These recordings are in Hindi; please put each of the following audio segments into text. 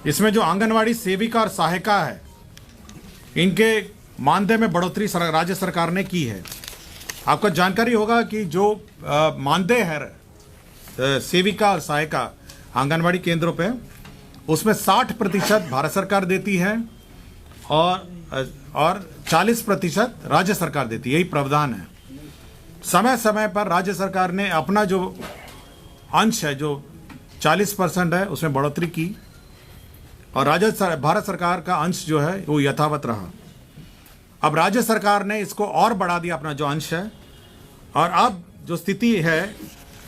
इसमें जो आंगनवाड़ी सेविका और सहायिका है, इनके मानदेय में बढ़ोतरी राज्य सरकार ने की है। आपको जानकारी होगा कि जो मानदेय है सेविका और सहायिका आंगनवाड़ी केंद्रों पे, उसमें 60% भारत सरकार देती है और 40% राज्य सरकार देती है। यही प्रावधान है। समय समय पर राज्य सरकार ने अपना जो अंश है, जो 40% है, उसमें बढ़ोतरी की और भारत सरकार का अंश जो है वो यथावत रहा। अब राज्य सरकार ने इसको और बढ़ा दिया, अपना जो अंश है। और अब जो स्थिति है,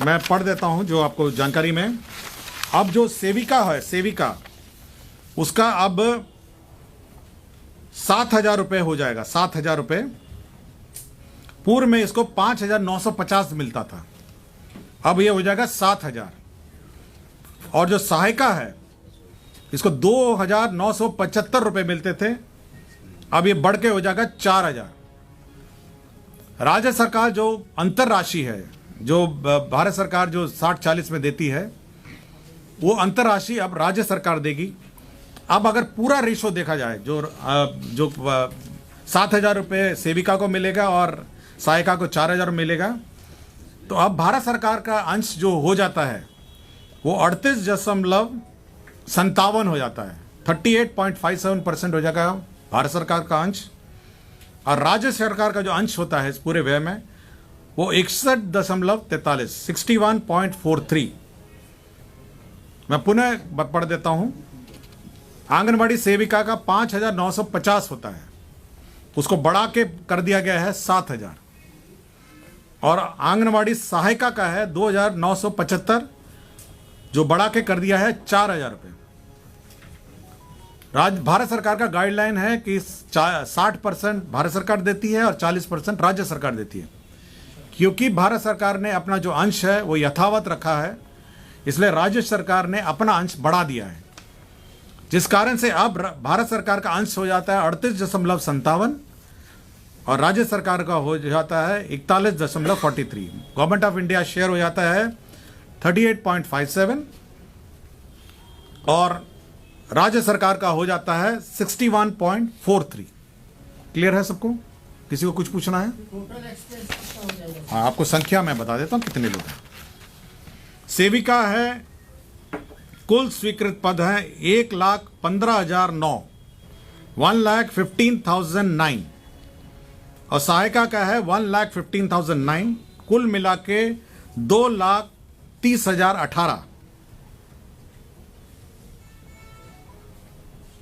मैं पढ़ देता हूं जो आपको जानकारी में। अब जो सेविका है, सेविका, उसका अब 7,000 रुपये हो जाएगा। 7,000 रुपये। पूर्व में इसको 5,950 मिलता था, अब यह हो जाएगा 7,000। और जो सहायिका है, इसको 2,975 रुपये मिलते थे, अब ये बढ़ के हो जाएगा 4,000। राज्य सरकार जो अंतर राशि है, जो भारत सरकार जो 60-40 में देती है, वो अंतर राशि अब राज्य सरकार देगी। अब अगर पूरा रेशो देखा जाए, जो 7,000 रुपये सेविका को मिलेगा और सहायिका को 4,000 मिलेगा, तो अब भारत सरकार का अंश जो हो जाता है वो 38.57 हो जाता है। 38.57% हो जाएगा भारत सरकार का अंश। और राज्य सरकार का जो अंश होता है इस पूरे व्यय में, वो 61.43, 61.43। मैं पुनः पढ़ देता हूं। आंगनवाड़ी सेविका का 5,950 होता है, उसको बढ़ा के कर दिया गया है 7,000। और आंगनवाड़ी सहायिका का है 2,975, जो बढ़ा के कर दिया है 4,000 रुपये। भारत सरकार का गाइडलाइन है कि 60% भारत सरकार देती है और 40% राज्य सरकार देती है। क्योंकि भारत सरकार ने अपना जो अंश है वो यथावत रखा है, इसलिए राज्य सरकार ने अपना अंश बढ़ा दिया है, जिस कारण से अब भारत सरकार का अंश हो जाता है 38.57 और राज्य सरकार का हो जाता है 41.43। गवर्नमेंट ऑफ इंडिया शेयर हो जाता है 38.57 और राज्य सरकार का हो जाता है 61.43। क्लियर है सबको? किसी को कुछ पूछना है? हाँ, आपको संख्या मैं बता देता हूं कितने लोग हैं। सेविका है, कुल स्वीकृत पद है 1,15,009, 1,15,009। और सहायिका का है 1,15,009, कुल मिला के 2,30,018।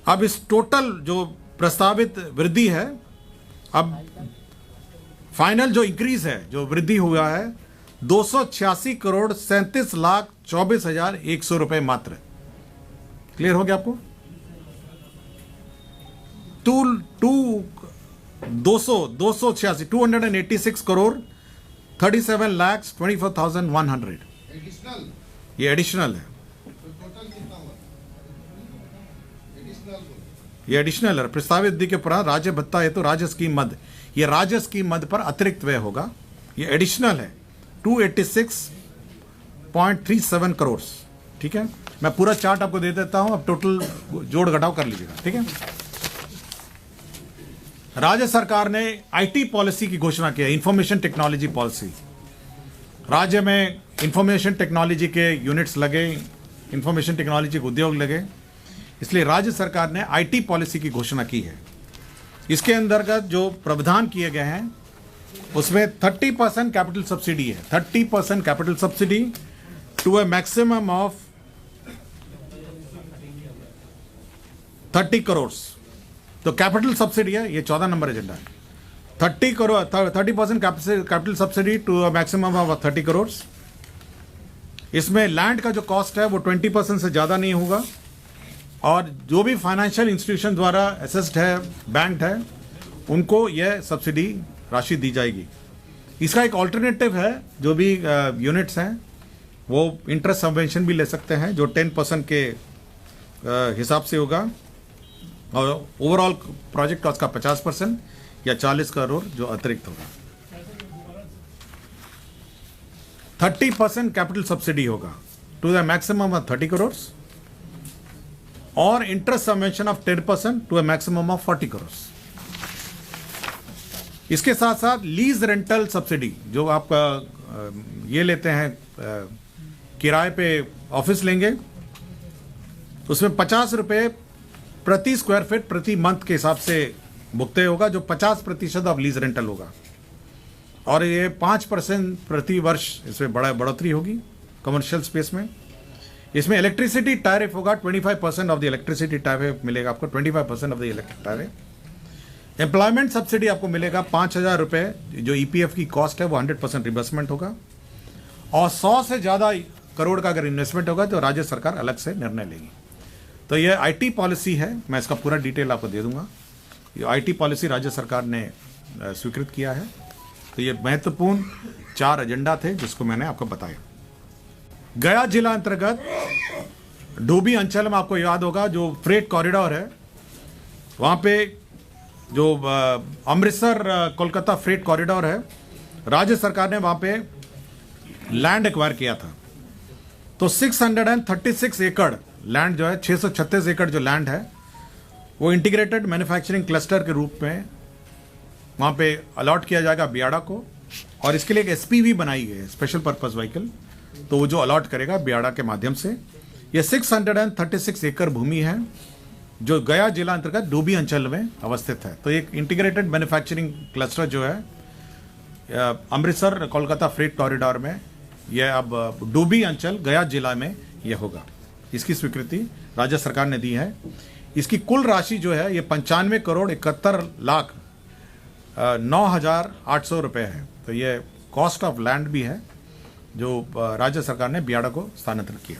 अब इस टोटल जो प्रस्तावित वृद्धि है, अब फाइनल जो इंक्रीज है, जो वृद्धि हुआ है, 286,37,24,100 रुपए मात्र। क्लियर हो गया आपको? 286 करोड़ 37,24,100। ये एडिशनल है। ये एडिशनल है। प्रस्तावित वृद्धि के उपरांत राज्य भत्ता हेतु राज्य स्कीम मद, ये राज्य स्कीम मद पर अतिरिक्त व्यय होगा। ये एडिशनल है 286.37 करोड़। ठीक है, मैं पूरा चार्ट आपको दे देता हूं, अब टोटल जोड़ घटाव कर लीजिएगा। ठीक है। राज्य सरकार ने आईटी पॉलिसी की घोषणा की है, इंफॉर्मेशन टेक्नोलॉजी पॉलिसी। राज्य में इंफॉर्मेशन टेक्नोलॉजी के यूनिट्स लगे, इंफॉर्मेशन टेक्नोलॉजी के उद्योग लगे, इसलिए राज्य सरकार ने आईटी पॉलिसी की घोषणा की है। इसके अंतर्गत जो प्रावधान किए गए हैं उसमें 30% कैपिटल सब्सिडी है, 30% capital subsidy to a maximum of 30 crore. तो कैपिटल सब्सिडी है, ये 14 नंबर एजेंडा है। 30% capital subsidy to a maximum of 30 crore. इसमें लैंड का जो कॉस्ट है वो 20% से ज़्यादा नहीं होगा और जो भी फाइनेंशियल इंस्टीट्यूशन द्वारा असेस्ड है, बैंक है, उनको यह सब्सिडी राशि दी जाएगी। इसका एक ऑल्टरनेटिव है, जो भी यूनिट्स हैं वो इंटरेस्ट सबवेंशन भी ले सकते हैं, जो 10% के हिसाब से होगा और ओवरऑल प्रोजेक्ट कॉस्ट का 50% या 40 करोड़ जो अतिरिक्त होगा। 30% कैपिटल सब्सिडी होगा to the maximum of 30 crore और interest subvention of 10% to a maximum of 40 crore. इसके साथ साथ लीज रेंटल सब्सिडी, जो आपका ये लेते हैं किराए पे ऑफिस लेंगे, उसमें 50 रुपये प्रति स्क्वायर फीट प्रति मंथ के हिसाब से भुगते होगा, जो 50% ऑफ लीज रेंटल होगा। और ये 5% प्रति वर्ष इसमें बढ़ोतरी होगी कमर्शियल स्पेस में। इसमें इलेक्ट्रिसिटी टैरिफ होगा 25% ऑफ द इलेक्ट्रिसिटी टैरिफ मिलेगा आपको, 25% of the electric tariff. Employment subsidy आपको मिलेगा 5,000 रुपये, जो ईपीएफ की कॉस्ट है वो 100% रिबर्समेंट होगा। और 100 से ज़्यादा करोड़ का अगर इन्वेस्टमेंट होगा तो राज्य सरकार अलग से निर्णय लेगी। तो ये आईटी पॉलिसी है, मैं इसका पूरा डिटेल आपको दे दूंगा। ये आईटी पॉलिसी राज्य सरकार ने स्वीकृत किया है। तो ये महत्वपूर्ण 4 एजेंडा थे जिसको मैंने आपको बताया। गया जिला अंतर्गत डोभी अंचल में आपको याद होगा जो फ्रेट कॉरिडोर है, वहाँ पे जो अमृतसर कोलकाता फ्रेट कॉरिडोर है, राज्य सरकार ने वहाँ पे लैंड एक्वायर किया था। तो 636 एकड़ लैंड जो है, 636 एकड़ जो लैंड है वो इंटीग्रेटेड मैन्युफैक्चरिंग क्लस्टर के रूप में वहाँ पे अलॉट किया जाएगा बियाड़ा को। और इसके लिए एक एसपीवी बनाई गई है, स्पेशल पर्पस व्हीकल, तो वो जो अलॉट करेगा बियाड़ा के माध्यम से। ये 636 एकड़ भूमि है जो गया जिला अंतर्गत डोभी अंचल में अवस्थित है। तो एक इंटीग्रेटेड मैन्युफैक्चरिंग क्लस्टर जो है अमृतसर कोलकाता फ्रेट कॉरिडोर में, यह अब डोभी अंचल गया जिला में यह होगा। इसकी स्वीकृति राज्य सरकार ने दी है। इसकी कुल राशि जो है ये 95 करोड़ 71 लाख 9,800 रुपये है। तो ये कॉस्ट ऑफ लैंड भी है जो राज्य सरकार ने बियाड़ा को स्थानांतरित किया।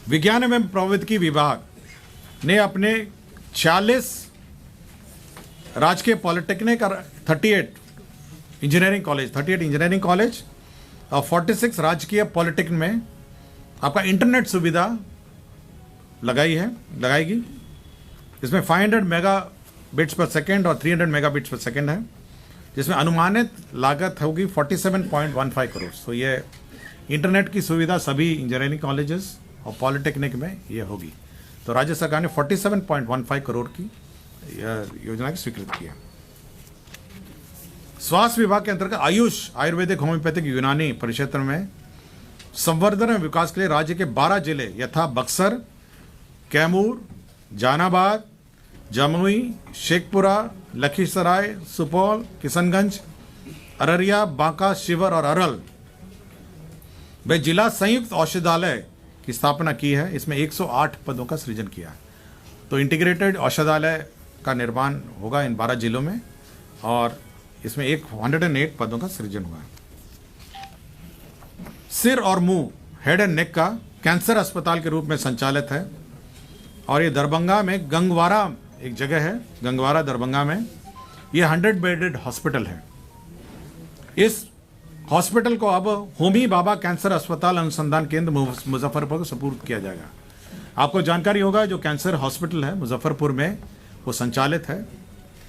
विज्ञान एवं प्रौद्योगिकी विभाग ने अपने 46 राजकीय पॉलिटेक्निक और 38 इंजीनियरिंग कॉलेज और 46 राजकीय पॉलिटेक्निक में आपका इंटरनेट सुविधा लगाएगी। इसमें 500 मेगाबिट्स पर सेकेंड और 300 मेगाबिट्स पर सेकेंड है, जिसमें अनुमानित लागत होगी 47.15 करोड़। तो ये इंटरनेट की सुविधा सभी इंजीनियरिंग कॉलेजेस और पॉलिटेक्निक में ये होगी। तो राज्य सरकार ने 47.15 करोड़ की योजना की स्वीकृति की है। स्वास्थ्य विभाग के अंतर्गत आयुष, आयुर्वेदिक, होम्योपैथिक, यूनानी परिक्षेत्र में संवर्धन एवं विकास के लिए राज्य के 12 जिले यथा बक्सर, कैमूर, जहानाबाद, जमुई, शेखपुरा, लखीसराय, सुपौल, किशनगंज, अररिया, बांका, शिवहर और अरल में जिला संयुक्त औषधालय की स्थापना की है। इसमें 108 पदों का सृजन किया है। तो इंटीग्रेटेड औषधालय का निर्माण होगा इन 12 जिलों में और इसमें 108 पदों का सृजन हुआ है। सिर और मुंह, हेड एंड नेक का कैंसर अस्पताल के रूप में संचालित है और ये दरभंगा में गंगवारा एक जगह है, गंगवारा दरभंगा में ये 100 बेडेड हॉस्पिटल है। इस हॉस्पिटल को अब होमी बाबा कैंसर अस्पताल अनुसंधान केंद्र मुजफ्फरपुर को सुपुर्द किया जाएगा। आपको जानकारी होगा जो कैंसर हॉस्पिटल है मुजफ्फरपुर में वो संचालित है,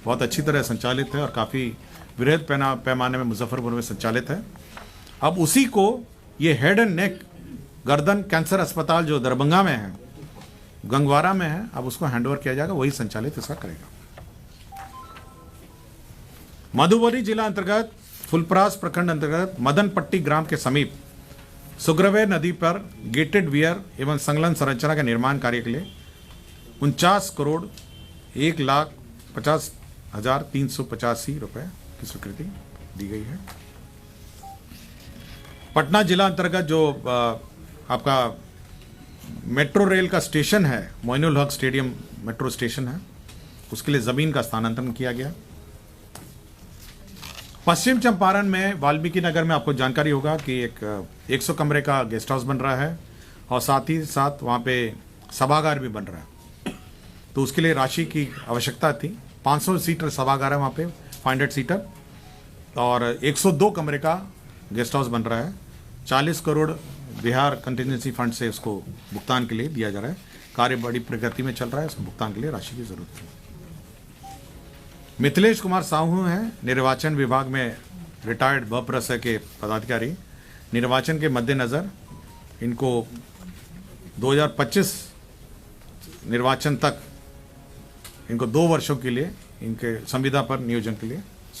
बहुत अच्छी तरह संचालित है और काफ़ी वृहद पैमाने में मुजफ्फरपुर में संचालित है। अब उसी को ये हेड एंड नेक गर्दन कैंसर अस्पताल जो दरभंगा में है, गंगवारा में है, अब उसको हैंडओवर किया जाएगा, वही संचालित इसका करेगा। मधुबनी जिला अंतर्गत फुलपरास प्रखंड अंतर्गत मदनपट्टी ग्राम के समीप सुग्रवे नदी पर गेटेड वियर एवं संलग्न संरचना के निर्माण कार्य के लिए 49 करोड़ 1,50,385 रुपए की स्वीकृति दी गई है। पटना जिला अंतर्गत जो आपका मेट्रो रेल का स्टेशन है, Moinul Haq stadium metro station है, उसके लिए जमीन का स्थानांतरण किया गया। पश्चिम चंपारण में वाल्मीकि नगर में आपको जानकारी होगा कि एक 100 कमरे का गेस्ट हाउस बन रहा है और साथ ही साथ वहाँ पे सभागार भी बन रहा है। तो उसके लिए राशि की आवश्यकता थी। 500 सीटर सभागार है वहाँ पे, 500 सीटर, और 102 कमरे का गेस्ट हाउस बन रहा है। 40 करोड़ बिहार कंटिजेंसी फंड से उसको भुगतान के लिए दिया जा रहा है। कार्य बड़ी प्रगति में चल रहा है, उसको भुगतान के लिए राशि की जरूरत है। मिथिलेश कुमार साहू हैं निर्वाचन विभाग में रिटायर्ड बप्रस के पदाधिकारी। निर्वाचन के मद्देनज़र इनको 2025 निर्वाचन तक इनको 2 वर्षों के लिए इनके संविदा पर नियोजन के लिए